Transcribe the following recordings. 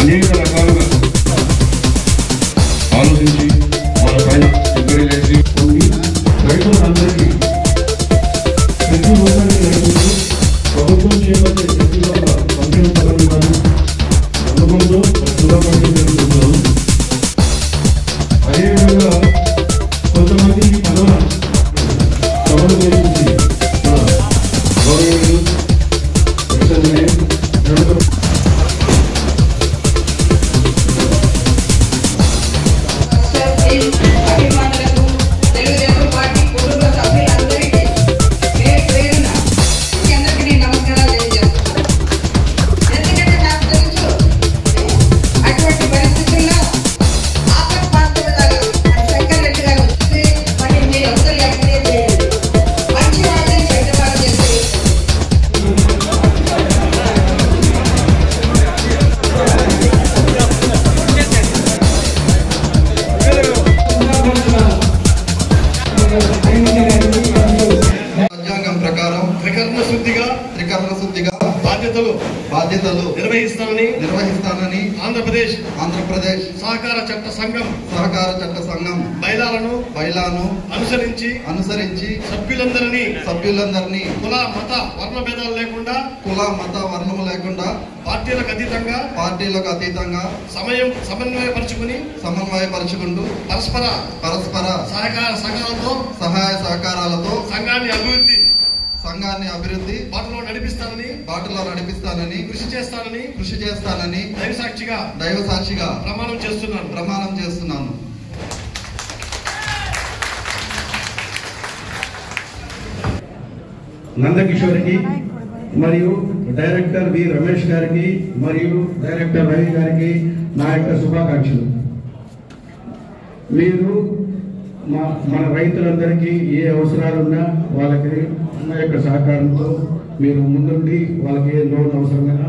అనేక రకాలుగా ఆలోచించి మన పైన ఎంక్వైరీ చేసి కొన్ని రైతులందరికీ ప్రతి ఒక్కరికి రైతులు ప్రభుత్వం చేపట్టే ప్రతి ఒక్క సంక్షేమ పథకం కానీ పథకంలో శుభపడి జరుగుతున్నాం. అదేవిధంగా కొంతమంది ఈ పనుల సభలు గురించి గౌరవనీయులు బాధ్యతలు నిర్వహిస్తానని ఆంధ్రప్రదేశ్ సహకార చట్ట సంఘం బైలాను అనుసరించి సభ్యులందరినీ కుల మత వర్ణము లేకుండా పార్టీలకు అతీతంగా సమన్వయపరుచుకుంటూ పరస్పర సహాయ సహకారాలతో సంఘాన్ని అభివృద్ధి బాటలో నడిపిస్తానని కృషి చేస్తానని దైవ సాక్షిగా ప్రమాణం చేస్తున్నాను. నందకిషోర్కి మరియు డైరెక్టర్ వి రమేష్ గారికి మరియు డైరెక్టర్ రవి గారికి నా యొక్క శుభాకాంక్షలు. మీరు మన రైతులందరికీ ఏ అవసరాలున్నా వాళ్ళకి నా యొక్క సహకారంతో మీరు ముందుండి వాళ్ళకి ఏ లోన్ అవసరమైనా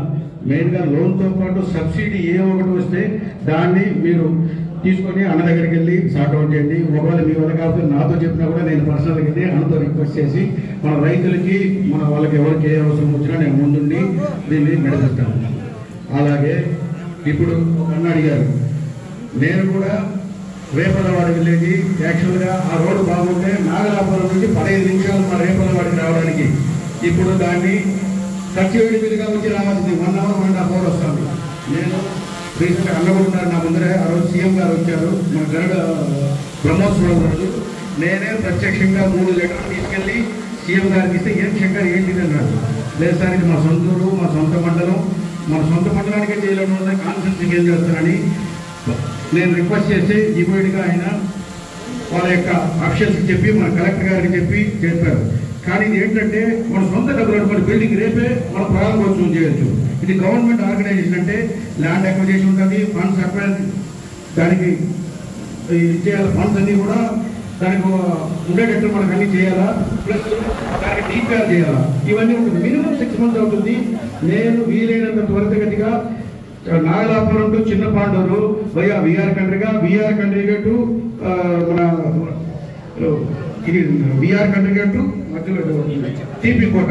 మెయిన్గా లోన్తో పాటు సబ్సిడీ ఏ ఒకటి వస్తే దాన్ని మీరు తీసుకొని అన్న దగ్గరికి వెళ్ళి సార్ట్అవుట్ చేయండి. ఒకవేళ మీ వల్ల కాకపోతే నాతో చెప్పినా కూడా నేను పర్సనల్గా వెళ్ళి అన్నతో రిక్వెస్ట్ చేసి మన రైతులకి వాళ్ళకి ఎవరికి ఏ అవసరం వచ్చినా నేను ముందుండి దీన్ని నడిపిస్తాను. అలాగే ఇప్పుడు అన్న అడిగారు, నేను కూడా రేపల్లవాడికి వెళ్ళేది యాక్చువల్గా ఆ రోడ్డు బాగుంటే నాగలాపురం నుంచి 15 నిమిషాలు మా రేపల్లవాడికి రావడానికి ఇప్పుడు దాన్ని 38 మీదుగా వచ్చి రావాల్సింది 1 అవర్ 1.5 అవర్ వస్తుంది. నేను రీసెంట్గా అన్నగుంటున్నారు నా ముందరే, ఆ రోజు సీఎం గారు వచ్చారు మన గరుడ బ్రహ్మోత్సవం రోజు. నేనే ప్రత్యక్షంగా 3 లెటర్లు తీసుకెళ్ళి సీఎం గారికి ఇస్తే ఏం శంకర్ ఏంటిది అన్నారు. లేదు సార్ ఇది మా సొంత ఊరు, మా సొంత మండలం, మన సొంత మండలానికే చేయలేము కాన్ఫరెన్స్కి ఏం చేస్తారని నేను రిక్వెస్ట్ చేసి ఇమీడియట్గా ఆయన వాళ్ళ యొక్క ఆఫీషియల్స్కి చెప్పి మన కలెక్టర్ గారికి చెప్పారు. కానీ ఇది ఏంటంటే మన సొంత డబ్బులు మన బిల్డింగ్ రేపే మన ప్రారంభోత్సవం చేయొచ్చు. ఇది గవర్నమెంట్ ఆర్గనైజేషన్ అంటే ల్యాండ్ అక్విజిషన్ ఉంటుంది, ఫండ్స్ అక్వైర్ దానికి చేయాలి, ఫండ్స్ అన్నీ కూడా దానికి ఉండేటట్టు మనకు అన్ని చేయాలా, ప్లస్ దానికి డీపీఆర్ చేయాలా. ఇవన్నీ ఒక మినిమం 6 months అవుతుంది. నేను వీలైనంత త్వరితగతిగా Nagalapuram to Chinna Panduru via VR Kandriga to మన ఇది విఆర్ కండ్రిగా టు మధ్యలో టీపీ కోట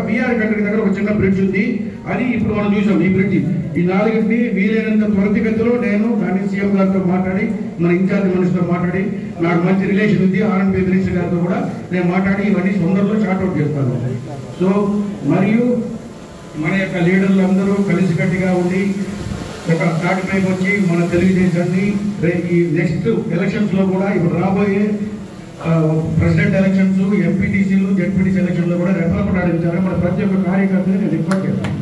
విఆర్ కండ్రి దగ్గర ఒక చిన్న బ్రిడ్జ్ ఉంది. అది ఇప్పుడు మనం చూసాం. ఈ బ్రిడ్జ్ ఈ 4ని వీలైనంత త్వరితగతిలో నేను దాన్ని సీఎం గారితో మాట్లాడి మన ఇన్ఛార్జ్ మనిషితో మాట్లాడి నాకు మంచి రిలేషన్ ఉంది ఆర్ఎండ్బి మినిస్టర్ గారితో కూడా నేను మాట్లాడి ఇవన్నీ తొందరలో షార్ట్అవుట్ చేస్తాను. సో మరియు మన యొక్క లీడర్లు అందరూ కలిసికట్టుగా ఉండి ఒక తాటిపైకి వచ్చి మన తెలుగుదేశాన్ని ఈ నెక్స్ట్ ఎలక్షన్స్లో కూడా ఇప్పుడు రాబోయే ప్రెసిడెంట్ ఎలక్షన్స్, ఎంపీటీసీలు, జెడ్పీటీసీ ఎలక్షన్లో కూడా రెఫరెండం ఆడించాలని మన ప్రతి ఒక్క కార్యకర్తని నేను రిక్వెస్ట్ చేస్తాను.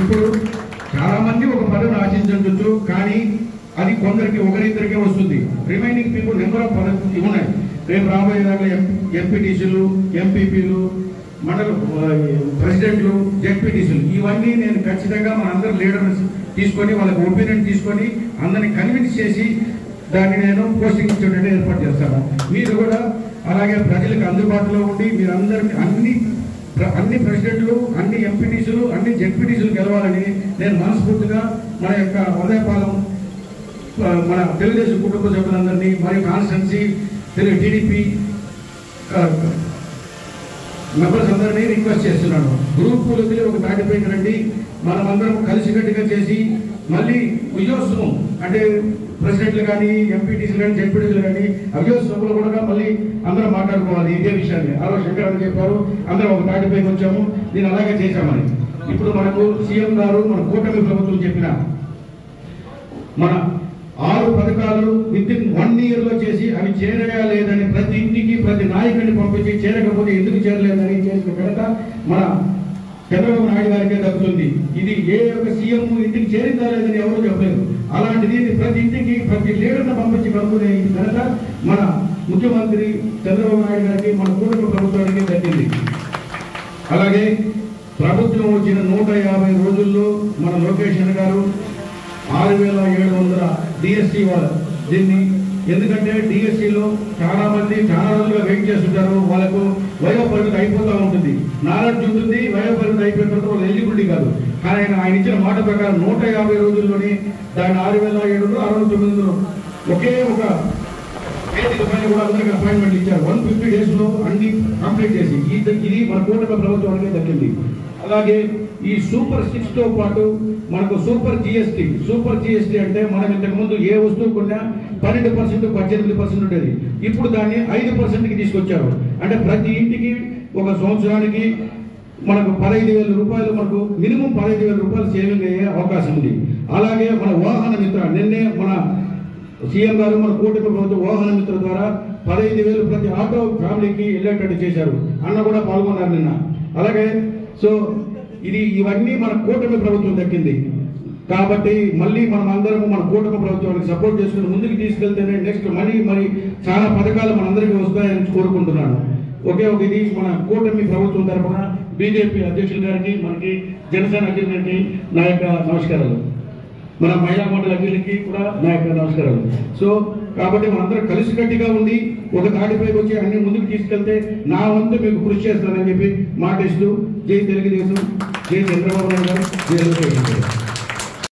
ఇప్పుడు చాలామంది ఒక పదవిని ఆశించవచ్చు, కానీ అది కొందరికి ఒకరిద్దరికే వస్తుంది. రిమైనింగ్ పీపుల్ నెంబర్ ఆఫ్ పదవులు ఉన్నాయి. రేపు రాబోయే దాంట్లో ఎంపీటీసీలు, ఎంపీపీలు, మండల ప్రెసిడెంట్లు, జెడ్పీటీసీలు ఇవన్నీ నేను ఖచ్చితంగా మన అందరు లీడర్స్ తీసుకొని వాళ్ళకి ఒపీనియన్ తీసుకొని అందరినీ కన్విన్స్ చేసి దాన్ని నేను పోస్టింగ్ ఇచ్చేటట్టు ఏర్పాటు చేస్తాను. మీరు కూడా అలాగే ప్రజలకు అందుబాటులో ఉండి మీరందరినీ అన్ని ప్రెసిడెంట్లు, అన్ని ఎంపీటీసీలు, అన్ని జెడ్పీటీసీలు గెలవాలని నేను మనస్ఫూర్తిగా మన యొక్క ఉదయపాలెం మన తెలుగుదేశం కుటుంబ సభ్యులందరినీ మరియు కాన్స్టిట్యున్సీ టీడీపీ మెంబర్స్ అందరినీ రిక్వెస్ట్ చేస్తున్నాను. గ్రూపులు వదిలి ఒక తాటిపైకి రండి, మనమందరం కలిసికట్టుగా చేసి మళ్ళీ విజయోత్సవం అంటే ప్రెసిడెంట్లు కానీ ఎంపీటీసీలు కానీ జెడ్పీటీసీలు కానీ విజయోత్సవంలో కూడా మళ్ళీ అందరం మాట్లాడుకోవాలి ఇదే విషయాన్ని. ఆ రోజు శంకర్ అని చెప్పారు, అందరం ఒక తాటిపైకి వచ్చాము, నేను అలాగే చేశామని. ఇప్పుడు మనకు సీఎం గారు మన కూటమి ప్రభుత్వం చెప్పిన మన 6 పథకాలు వితిన్ 1 year లో చేసి అవి చేరగా లేదని ప్రతి ఇంటికి ప్రతి నాయకుడిని పంపించి చేరకపోతే ఎందుకు చేరలేదని చేసిన ఘనత మన చంద్రబాబు నాయుడు గారికే దక్కుతుంది. ఇది ఏ ఒక్క సీఎం ఇంటికి చేరిందా లేదని ఎవరు చెప్పలేదు. అలాంటిది ప్రతి ఇంటికి ప్రతి లీడర్ని పంపించి కనుక్కునే ఘనత మన ముఖ్యమంత్రి చంద్రబాబు నాయుడు గారికి మన కూటమి ప్రభుత్వానికి దక్కింది. అలాగే ప్రభుత్వం వచ్చిన 150 రోజుల్లో మన లోకేష్ గారు 6700 డిఎస్సి దీన్ని, ఎందుకంటే డిఎస్సిలో చాలా మంది చాలా రోజులుగా వెయిట్ చేస్తుంటారు, వాళ్ళకు వయోపరిమితి అయిపోతూ ఉంటుంది, నాలెడ్జ్ ఉంటుంది, వయోపరిమితి అయిపోయిన తర్వాత వాళ్ళు ఎలిజిబిలిటీ కాదు. కానీ ఆయన ఇచ్చిన మాట ప్రకారం 150 రోజుల్లోనే దాన్ని 6700 ఒకే ఒక వేదిక పైన కూడా అందరికీ అపాయింట్మెంట్ ఇచ్చారు. 150 days లో అన్ని కంప్లీట్ చేసి ఇది మన కూటమి ప్రభుత్వానికి దక్కింది. అలాగే ఈ సూపర్ 6 తో పాటు మనకు సూపర్ జిఎస్టీ అంటే మనం ఇంతకుముందు ఏ వస్తువు కొన్నా 12% 18% ఉండేది, ఇప్పుడు దాన్ని 5%కి తీసుకొచ్చారు. అంటే ప్రతి ఇంటికి ఒక సంవత్సరానికి మనకు 15,000 రూపాయలు, మనకు మినిమం 15,000 రూపాయలు సేవింగ్ అయ్యే అవకాశం ఉంది. అలాగే మన వాహన మిత్ర, నిన్నే మన సీఎం గారు మన కూటమి ప్రభుత్వం వాహన మిత్ర ద్వారా 15,000 ప్రతి ఆటో ఫ్యామిలీకి వెళ్ళేటట్టు చేశారు. అన్న కూడా పాల్గొన్నారు నిన్న. అలాగే సో ఇవన్నీ మన కూటమి ప్రభుత్వం దక్కింది. కాబట్టి మళ్ళీ మనం అందరం మన కూటమి ప్రభుత్వానికి సపోర్ట్ చేసుకుని ముందుకు తీసుకెళ్తేనే నెక్స్ట్ మరి చాలా పథకాలు మనందరికీ వస్తాయని కోరుకుంటున్నాను. ఒకే ఒక ఇది మన కూటమి ప్రభుత్వం తరఫున బీజేపీ అధ్యక్షుల గారికి, మనకి జనసేన అధ్యక్షులకి నా యొక్క నమస్కారాలు, మన మహిళా మండలి అధ్యక్షులకి కూడా నా యొక్క నమస్కారాలు. సో కాబట్టి మనందరం కలిసికట్టుగా ఉండి ఒక తాటిపైకి వచ్చి అన్ని ముందుకు తీసుకెళ్తే నా వంతు మీకు కృషి చేస్తానని చెప్పి మాటిస్తూ జై తెలుగుదేశం, జై చంద్రబాబు నాయుడు గారు, జై లోకేష్ గారు.